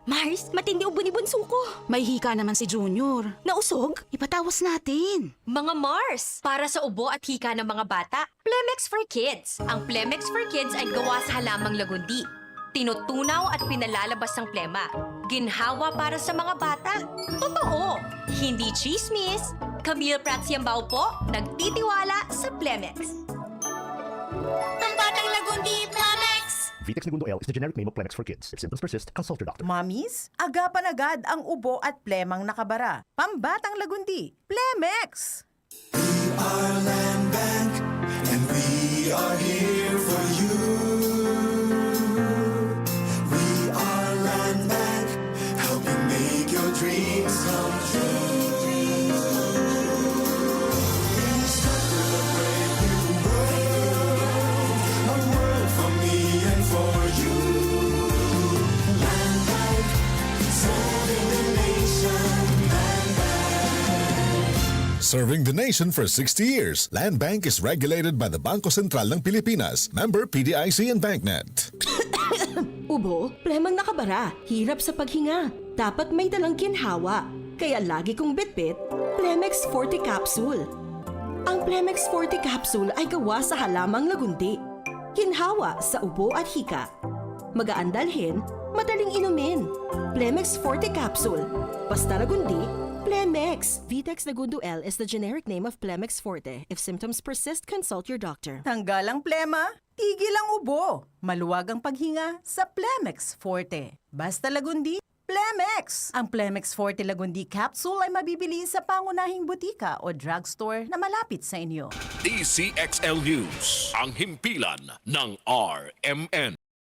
Mars, matindi ubo ni bunso ko. May hika naman si Junior. Nausog? Ipatawas natin. Mga Mars, para sa ubo at hika ng mga bata, Plemex for Kids. Ang Plemex for Kids ay gawa sa halamang lagundi. Tinutunaw at pinalalabas ng plema. Ginhawa para sa mga bata. Totoo! Hindi chismis. Camille Pratsiambao po, nagtitiwala sa Plemex. Pambatang lagundi, Plemex! Vitex Segundo L is the generic name of Plemex for kids. If symptoms persist, consult your doctor. Mommies, agapan agad ang ubo at plemang nakabara. Pambatang lagundi, Plemex! Our land bank, and we are here for you. We are land bank, helping make your dreams come true. We started a brand new world, a world for me and for you. Land bank, serving the nation. Serving the nation for 60 years, Land Bank is regulated by the Bangko Sentral ng Pilipinas, member PDIC and BancNet. Ubo, plemang nakabara, hirap sa paghinga. Dapat may dalang ginhawa. Kaya lagi kong bitbit, Plemex Forte Capsule. Ang Plemex Forte Capsule ay gawa sa halamang lagundi. Ginhawa sa ubo at hika. Magaan dalhin, madaling inumin. Plemex Forte Capsule. Basta lagundi, Plemex. Vitex Segundo L is the generic name of Plemex Forte. If symptoms persist, consult your doctor. Tanggal ang plema, tigil ang ubo. Maluwag ang paghinga sa Plemex Forte. Basta lagundi, Plemex! Ang Plemex Forte Lagundi Capsule ay mabibili sa pangunahing butika o drugstore na malapit sa inyo. DCXL News, ang himpilan ng RMN.